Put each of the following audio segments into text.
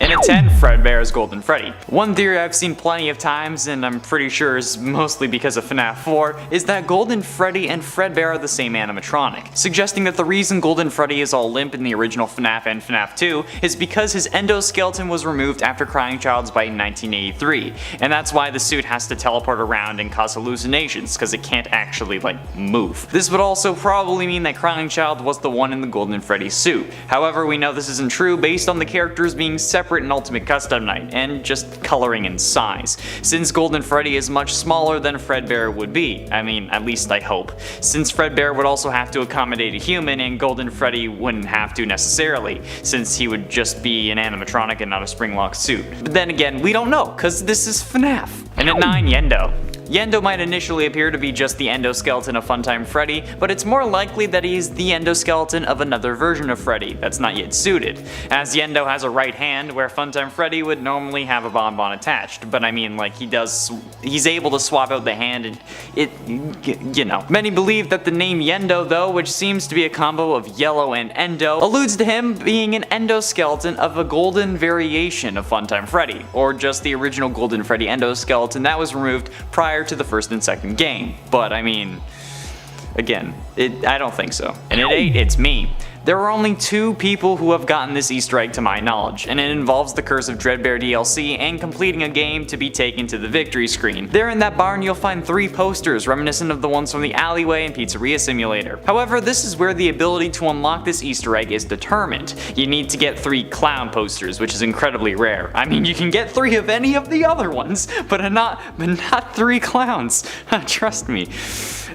And at 10, Fredbear's Golden Freddy. One theory I've seen plenty of times, and I'm pretty sure is mostly because of FNAF 4, is that Golden Freddy and Fredbear are the same animatronic, suggesting that the reason Golden Freddy is all limp in the original FNAF and FNAF 2 is because his endoskeleton was removed after Crying Child's bite in 1983, and that's why the suit has to teleport around and cause hallucinations, because it can't actually, move. This would also probably mean that Crying Child was the one in the Golden Freddy suit. However, we know this isn't true based on the characters being separate in Ultimate Custom Night, and just coloring and size, since Golden Freddy is much smaller than Fredbear would be. I mean, at least I hope. Since Fredbear would also have to accommodate a human, and Golden Freddy wouldn't have to necessarily, since he would just be an animatronic and not a spring-locked suit. But then again, we don't know, cause this is FNAF. And at 9, Yendo. Yendo might initially appear to be just the endoskeleton of Funtime Freddy, but it's more likely that he's the endoskeleton of another version of Freddy that's not yet suited, as Yendo has a right hand where Funtime Freddy would normally have a bonbon attached, but I mean, he's able to swap out the hand and you know. Many believe that the name Yendo though, which seems to be a combo of yellow and endo, alludes to him being an endoskeleton of a golden variation of Funtime Freddy, or just the original Golden Freddy endoskeleton that was removed prior to the first and second game. But I mean, again, I don't think so. And at 8, it's me. There are only 2 people who have gotten this Easter egg to my knowledge, and it involves the Curse of Dreadbear DLC and completing a game to be taken to the victory screen. There in that barn you'll find 3 posters reminiscent of the ones from the Alleyway and Pizzeria Simulator. However, this is where the ability to unlock this Easter egg is determined. You need to get 3 clown posters, which is incredibly rare. I mean, you can get 3 of any of the other ones, but not 3 clowns. Trust me.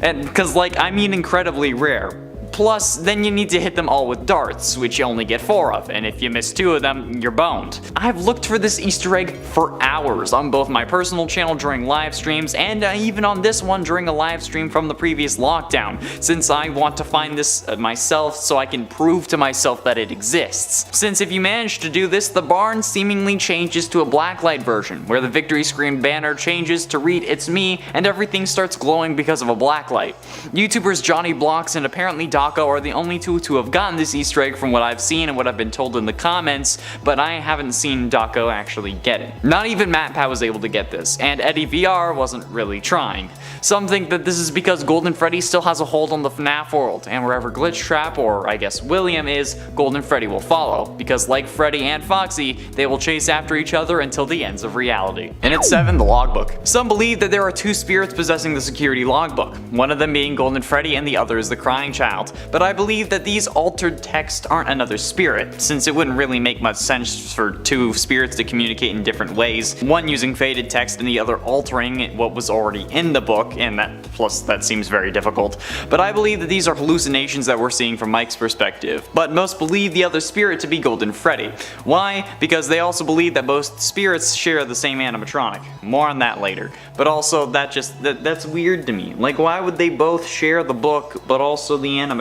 And because I mean incredibly rare. Plus, then you need to hit them all with darts, which you only get 4 of, and if you miss 2 of them, you're boned. I've looked for this Easter egg for hours on both my personal channel during live streams and even on this one during a live stream from the previous lockdown, since I want to find this myself so I can prove to myself that it exists. Since if you manage to do this, the barn seemingly changes to a blacklight version, where the victory screen banner changes to read "It's me" and everything starts glowing because of a blacklight. YouTubers Johnny Blocks and apparently Daco are the only 2 to have gotten this Easter egg from what I've seen and what I've been told in the comments, but I haven't seen Daco actually get it. Not even MatPat was able to get this, and Eddie VR wasn't really trying. Some think that this is because Golden Freddy still has a hold on the FNAF world, and wherever Glitch Trap, or I guess William is, Golden Freddy will follow, because like Freddy and Foxy, they will chase after each other until the ends of reality. And at 7, the Logbook. Some believe that there are 2 spirits possessing the security logbook, one of them being Golden Freddy and the other is the Crying Child. But I believe that these altered texts aren't another spirit, since it wouldn't really make much sense for 2 spirits to communicate in different ways, one using faded text and the other altering what was already in the book, and that seems very difficult. But I believe that these are hallucinations that we're seeing from Mike's perspective, but most believe the other spirit to be Golden Freddy. Why? Because they also believe that both spirits share the same animatronic. More on that later. But also, that's weird to me. Why would they both share the book, but also the animatronic?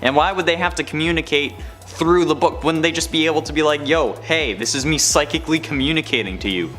And why would they have to communicate through the book? Wouldn't they just be able to be like, yo, hey, this is me psychically communicating to you?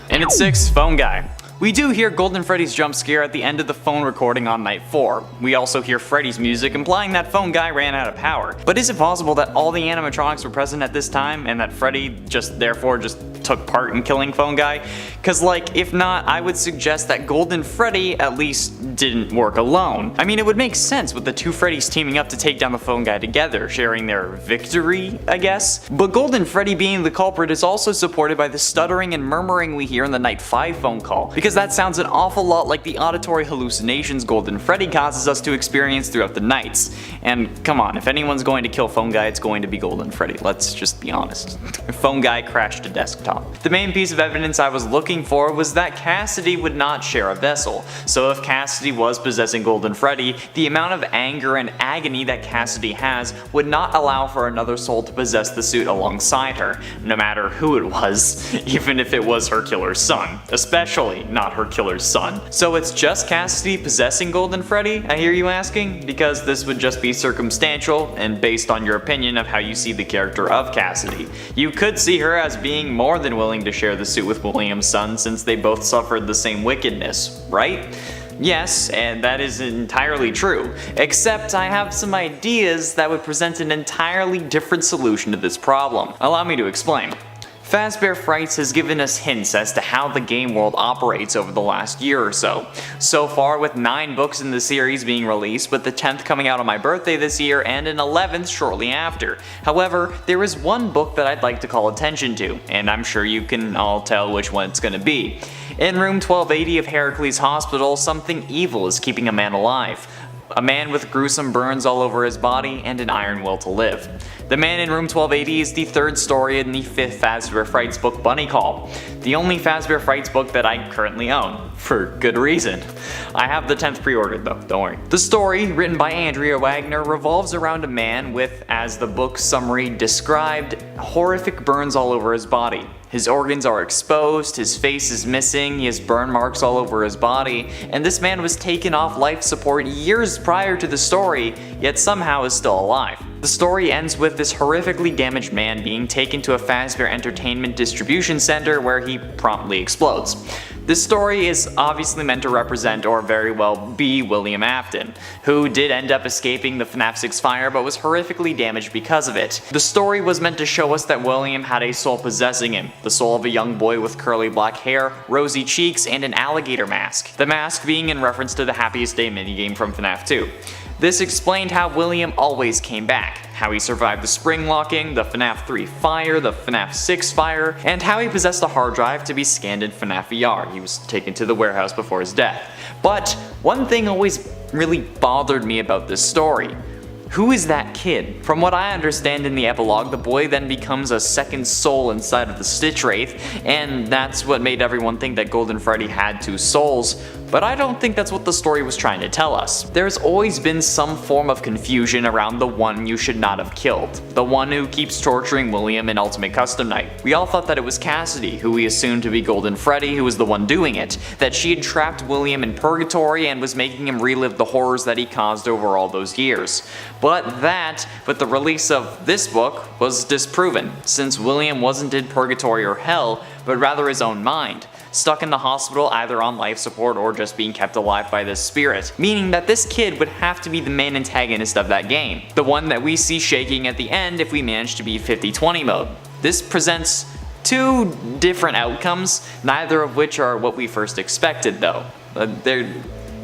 And at 6, Phone Guy. We do hear Golden Freddy's jump scare at the end of the phone recording on night 4. We also hear Freddy's music implying that Phone Guy ran out of power. But is it possible that all the animatronics were present at this time and that Freddy therefore just took part in killing Phone Guy? Cause if not, I would suggest that Golden Freddy at least didn't work alone. I mean, it would make sense with the 2 Freddys teaming up to take down the Phone Guy together, sharing their victory, I guess? But Golden Freddy being the culprit is also supported by the stuttering and murmuring we hear in the night 5 phone call, because that sounds an awful lot like the auditory hallucinations Golden Freddy causes us to experience throughout the nights. And come on, if anyone's going to kill Phone Guy, it's going to be Golden Freddy, let's just be honest. Phone Guy crashed a desktop. The main piece of evidence I was looking for was that Cassidy would not share a vessel, so if Cassidy was possessing Golden Freddy, the amount of anger and agony that Cassidy has would not allow for another soul to possess the suit alongside her, no matter who it was, even if it was her killer's son, especially not her killer's son. So it's just Cassidy possessing Golden Freddy, I hear you asking? Because this would just be circumstantial and based on your opinion of how you see the character of Cassidy. You could see her as being more than willing to share the suit with William's son since they both suffered the same wickedness, right? Yes, and that is entirely true, except I have some ideas that would present an entirely different solution to this problem. Allow me to explain. Fazbear Frights has given us hints as to how the game world operates over the last year or so. So far, with 9 books in the series being released, with the 10th coming out on my birthday this year and an 11th shortly after. However, there is one book that I'd like to call attention to, and I'm sure you can all tell which one it's gonna be. In room 1280 of Heracles Hospital, something evil is keeping a man alive. A man with gruesome burns all over his body and an iron will to live. The man in room 1280 is the 3rd story in the 5th Fazbear Frights book, Bunny Call. The only Fazbear Frights book that I currently own. For good reason. I have the 10th pre-ordered though, don't worry. The story, written by Andrea Wagner, revolves around a man with, as the book summary described, horrific burns all over his body. His organs are exposed, his face is missing, he has burn marks all over his body, and this man was taken off life support years prior to the story, yet somehow is still alive. The story ends with this horrifically damaged man being taken to a Fazbear Entertainment distribution center where he promptly explodes. This story is obviously meant to represent, or very well be, William Afton, who did end up escaping the FNAF 6 fire but was horrifically damaged because of it. The story was meant to show us that William had a soul possessing him, the soul of a young boy with curly black hair, rosy cheeks, and an alligator mask. The mask being in reference to the Happiest Day minigame from FNAF 2. This explained how William always came back, how he survived the spring locking, the FNAF 3 fire, the FNAF 6 fire, and how he possessed a hard drive to be scanned in FNAF VR. He was taken to the warehouse before his death. But one thing always really bothered me about this story. Who is that kid? From what I understand in the epilogue, the boy then becomes a second soul inside of the Stitch Wraith, and that's what made everyone think that Golden Freddy had 2 souls, but I don't think that's what the story was trying to tell us. There's always been some form of confusion around the one you should not have killed, the one who keeps torturing William in Ultimate Custom Night. We all thought that it was Cassidy, who we assumed to be Golden Freddy, who was the one doing it, that she had trapped William in purgatory and was making him relive the horrors that he caused over all those years. But that, with the release of this book, was disproven, since William wasn't in purgatory or hell, but rather his own mind, stuck in the hospital either on life support or just being kept alive by this spirit, meaning that this kid would have to be the main antagonist of that game, the one that we see shaking at the end if we manage to beat 50-20 mode. This presents 2 different outcomes, neither of which are what we first expected though.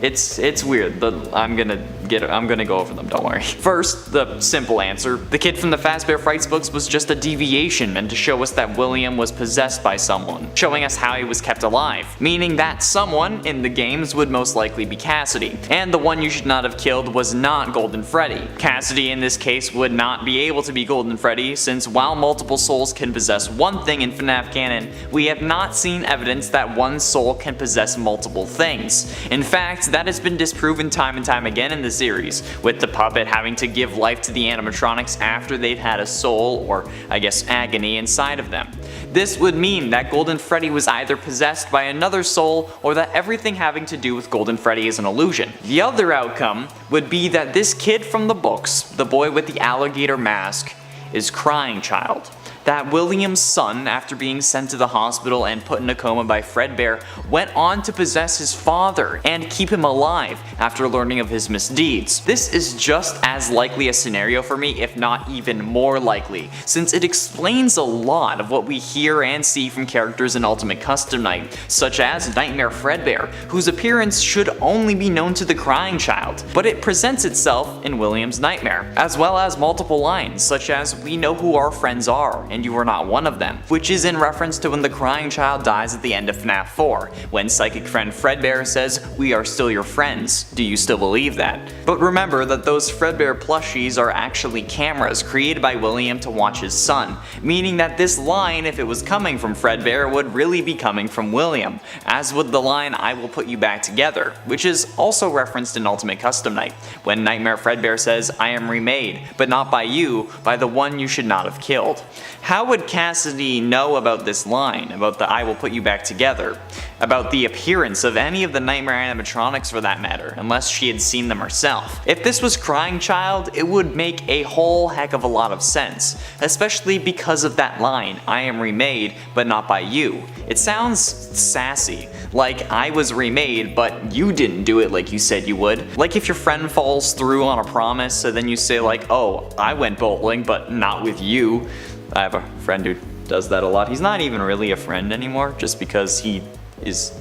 It's weird. I'm gonna go over them, don't worry. First, the simple answer. The kid from the Fazbear Frights books was just a deviation meant to show us that William was possessed by someone, showing us how he was kept alive, meaning that someone in the games would most likely be Cassidy. And the one you should not have killed was not Golden Freddy. Cassidy in this case would not be able to be Golden Freddy, since while multiple souls can possess one thing in FNAF canon, we have not seen evidence that one soul can possess multiple things. In fact, that has been disproven time and time again in the series, with the puppet having to give life to the animatronics after they've had a soul, or I guess agony, inside of them. This would mean that Golden Freddy was either possessed by another soul, or that everything having to do with Golden Freddy is an illusion. The other outcome would be that this kid from the books, the boy with the alligator mask, is Crying Child. That William's son, after being sent to the hospital and put in a coma by Fredbear, went on to possess his father and keep him alive after learning of his misdeeds. This is just as likely a scenario for me, if not even more likely, since it explains a lot of what we hear and see from characters in Ultimate Custom Night, such as Nightmare Fredbear, whose appearance should only be known to the Crying Child, but it presents itself in William's nightmare, as well as multiple lines such as "We know who our friends are, and you are not one of them," which is in reference to when the Crying Child dies at the end of FNAF 4, when psychic friend Fredbear says, "We are still your friends, do you still believe that?" But remember that those Fredbear plushies are actually cameras created by William to watch his son, meaning that this line, if it was coming from Fredbear, would really be coming from William, as would the line "I will put you back together," which is also referenced in Ultimate Custom Night, when Nightmare Fredbear says, "I am remade, but not by you, by the one you should not have killed." How would Cassidy know about this line, about the "I will put you back together"? about the appearance of any of the Nightmare animatronics for that matter, unless she had seen them herself. If this was Crying Child, it would make a whole heck of a lot of sense, especially because of that line, "I am remade, but not by you." It sounds sassy, like I was remade, but you didn't do it like you said you would. Like if your friend falls through on a promise, and then you say like, "Oh, I went bowling, but not with you." I have a friend who does that a lot. He's not even really a friend anymore, just because he is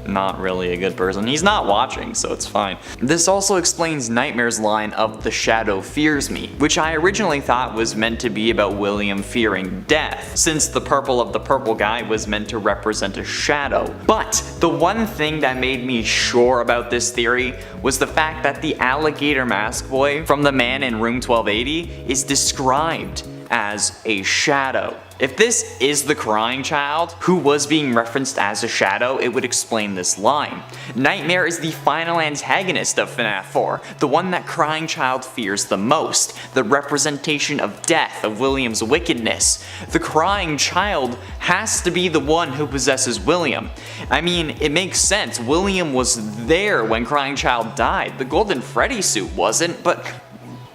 not really a good person. He's not watching, so it's fine. This also explains Nightmare's line of "the shadow fears me," which I originally thought was meant to be about William fearing death, since the purple of the purple guy was meant to represent a shadow. But the one thing that made me sure about this theory was the fact that the alligator mask boy from the man in room 1280 is described as a shadow. If this is the Crying Child, who was being referenced as a shadow, it would explain this line. Nightmare is the final antagonist of FNAF 4, the one that Crying Child fears the most, the representation of death, of William's wickedness. The Crying Child has to be the one who possesses William. I mean, it makes sense, William was there when Crying Child died. The Golden Freddy suit wasn't, but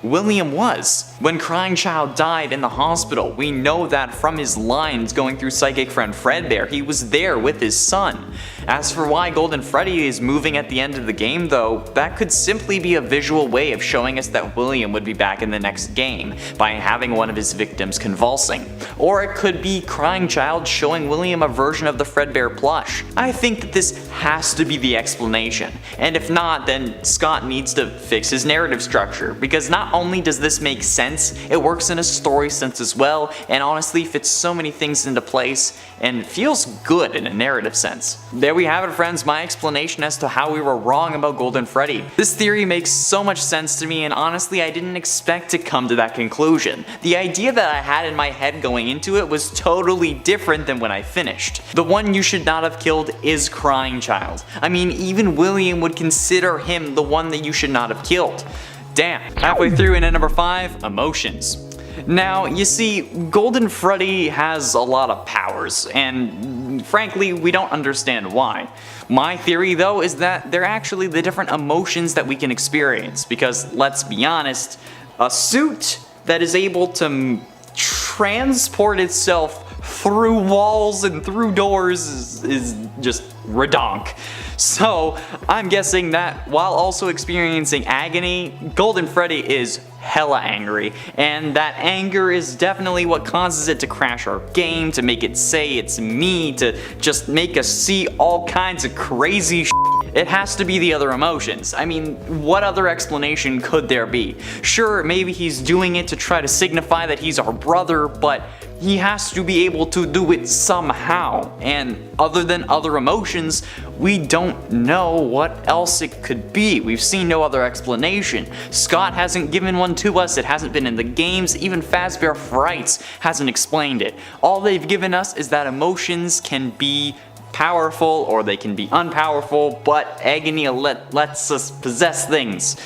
William was. When Crying Child died in the hospital, we know that from his lines going through psychic friend Fredbear, he was there with his son. As for why Golden Freddy is moving at the end of the game though, that could simply be a visual way of showing us that William would be back in the next game, by having one of his victims convulsing. Or it could be Crying Child showing William a version of the Fredbear plush. I think that this has to be the explanation, and if not, then Scott needs to fix his narrative structure, because not only does this make sense, it works in a story sense as well, and honestly fits so many things into place, and feels good in a narrative sense. There we have it, friends, my explanation as to how we were wrong about Golden Freddy. This theory makes so much sense to me, and honestly I didn't expect to come to that conclusion. The idea that I had in my head going into it was totally different than when I finished. The one you should not have killed is Crying Child. I mean, even William would consider him the one that you should not have killed. Damn. Halfway through, and at number 5, emotions. Now, you see, Golden Freddy has a lot of powers, and frankly, we don't understand why. My theory, though, is that they're actually the different emotions that we can experience, because let's be honest, a suit that is able to transport itself through walls and through doors is just redonk. So I'm guessing that while also experiencing agony, Golden Freddy is hella angry, and that anger is definitely what causes it to crash our game, to make it say it's me, to just make us see all kinds of crazy shit. It has to be the other emotions. I mean, what other explanation could there be? Sure, maybe he's doing it to try to signify that he's our brother, but he has to be able to do it somehow. And other than other emotions, we don't know what else it could be. We've seen no other explanation. Scott hasn't given one to us, it hasn't been in the games, even Fazbear Frights hasn't explained it. All they've given us is that emotions can be powerful or they can be unpowerful, but agony lets us possess things.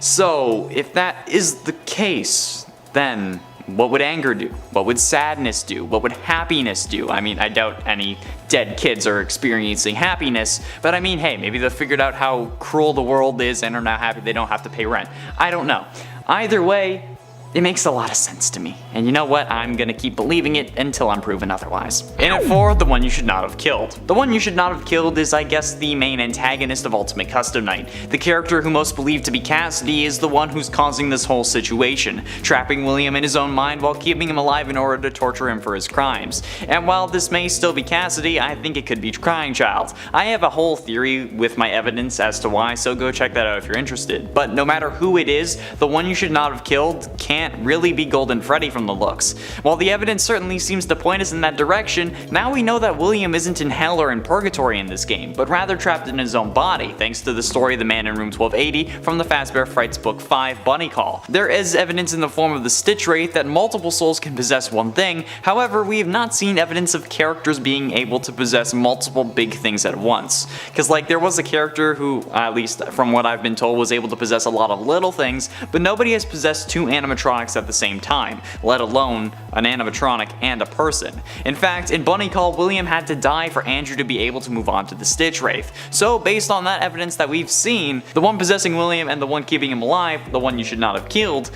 So if that is the case, then what would anger do? What would sadness do? What would happiness do? I mean, I doubt any dead kids are experiencing happiness, but I mean, hey, maybe they figured out how cruel the world is and are now happy they don't have to pay rent. I don't know. Either way, it makes a lot of sense to me, and you know what, I'm gonna keep believing it until I'm proven otherwise. In at 4, the one you should not have killed. The one you should not have killed is, I guess, the main antagonist of Ultimate Custom Night. The character who most believed to be Cassidy is the one who's causing this whole situation, trapping William in his own mind while keeping him alive in order to torture him for his crimes. And while this may still be Cassidy, I think it could be Crying Child. I have a whole theory with my evidence as to why, so go check that out if you're interested. But no matter who it is, the one you should not have killed can't really be Golden Freddy from the looks. While the evidence certainly seems to point us in that direction, now we know that William isn't in hell or in purgatory in this game, but rather trapped in his own body, thanks to the story of the man in room 1280 from the Fazbear Frights Book 5 Bunny Call. There is evidence in the form of the Stitch Wraith that multiple souls can possess one thing, however we have not seen evidence of characters being able to possess multiple big things at once. Cause like there was a character who, at least from what I've been told, was able to possess a lot of little things, but nobody has possessed 2 animatronics animatronics at the same time, let alone an animatronic and a person. In fact, in Bunny Call, William had to die for Andrew to be able to move on to the Stitch Wraith. So based on that evidence that we've seen, the one possessing William and the one keeping him alive, the one you should not have killed,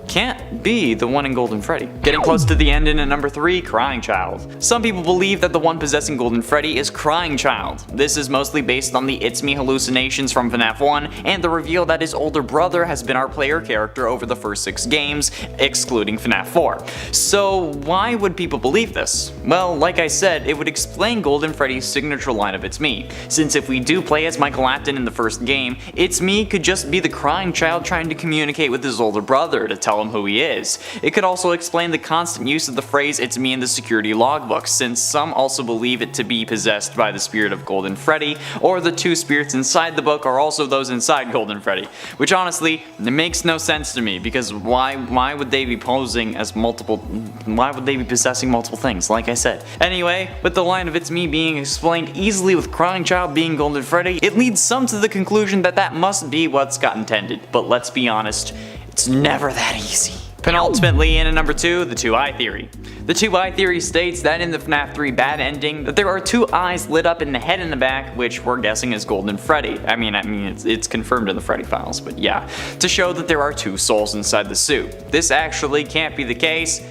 can't be the one in Golden Freddy. Getting close to the end in at number 3, Crying Child. Some people believe that the one possessing Golden Freddy is Crying Child. This is mostly based on the It's Me hallucinations from FNAF 1 and the reveal that his older brother has been our player character over the first 6 games, excluding FNAF 4. So why would people believe this? Well, like I said, it would explain Golden Freddy's signature line of It's Me, since if we do play as Michael Apton in the first game, It's Me could just be the crying child trying to communicate with his older brother to tell him who he is. It could also explain the constant use of the phrase "It's me" in the security logbook, since some also believe it to be possessed by the spirit of Golden Freddy, or the 2 spirits inside the book are also those inside Golden Freddy, which honestly makes no sense to me, because why would they be posing as why would they be possessing multiple things, like I said. Anyway, with the line of "It's me" being explained easily with Crying Child being Golden Freddy, it leads some to the conclusion that that must be what Scott intended, but let's be honest, it's never that easy. Penultimately, in at number 2, the 2-eye theory. The 2-eye theory states that in the FNAF 3 bad ending, that there are 2 eyes lit up in the head and the back, which we're guessing is Golden Freddy. I mean, it's confirmed in the Freddy files, but yeah, to show that there are 2 souls inside the suit. This actually can't be the case,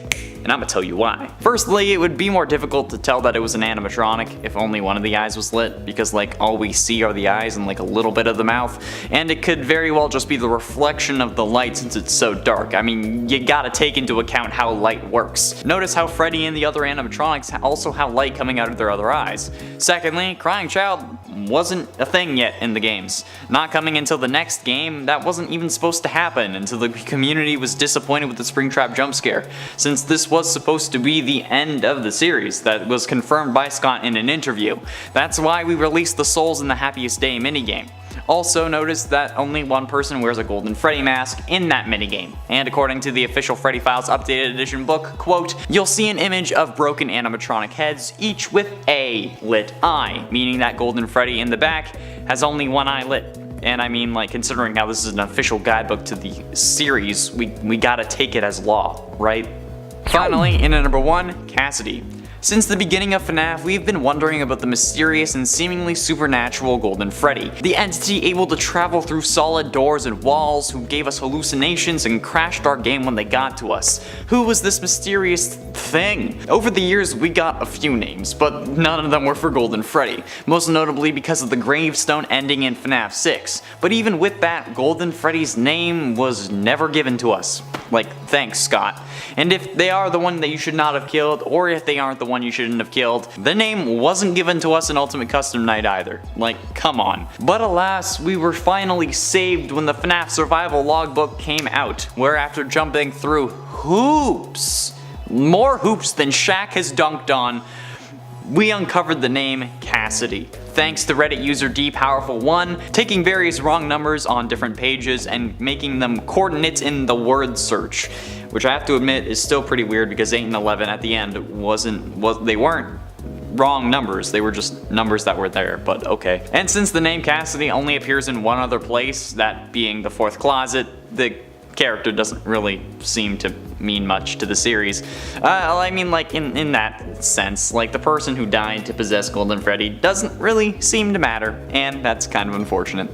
and I'm gonna tell you why. Firstly, it would be more difficult to tell that it was an animatronic if only one of the eyes was lit, because like all we see are the eyes and like a little bit of the mouth, and it could very well just be the reflection of the light since it's so dark. I mean, you gotta take into account how light works. Notice how Freddy and the other animatronics also have light coming out of their other eyes. Secondly, Crying Child wasn't a thing yet in the games. Not coming until the next game, that wasn't even supposed to happen until the community was disappointed with the Springtrap jump scare, since this was supposed to be the end of the series that was confirmed by Scott in an interview. That's why we released the Souls in the Happiest Day minigame. Also notice that only one person wears a Golden Freddy mask in that minigame, and according to the official Freddy Files Updated Edition book, quote, "You'll see an image of broken animatronic heads, each with a lit eye," meaning that Golden Freddy in the back has only one eye lit. And I mean, like, considering how this is an official guidebook to the series, we gotta take it as law, right? Finally, in at number 1, Cassidy. Since the beginning of FNAF, we've been wondering about the mysterious and seemingly supernatural Golden Freddy, the entity able to travel through solid doors and walls, who gave us hallucinations and crashed our game when they got to us. Who was this mysterious thing? Over the years, we got a few names, but none of them were for Golden Freddy, most notably because of the gravestone ending in FNAF 6. But even with that, Golden Freddy's name was never given to us. Like, thanks, Scott. And if they are the one that you should not have killed, or if they aren't the one you shouldn't have killed, the name wasn't given to us in Ultimate Custom Night either. Like, come on. But alas, we were finally saved when the FNAF Survival Logbook came out, where after jumping through hoops, more hoops than Shaq has dunked on, we uncovered the name Cassidy. Thanks to Reddit user DPowerful1, taking various wrong numbers on different pages and making them coordinates in the word search, which I have to admit is still pretty weird because 8 and 11 at the end they weren't wrong numbers, they were just numbers that were there, but okay. And since the name Cassidy only appears in one other place, that being the 4th closet, the character doesn't really seem to mean much to the series. I mean, like, in that sense, like, the person who died to possess Golden Freddy doesn't really seem to matter, and that's kind of unfortunate.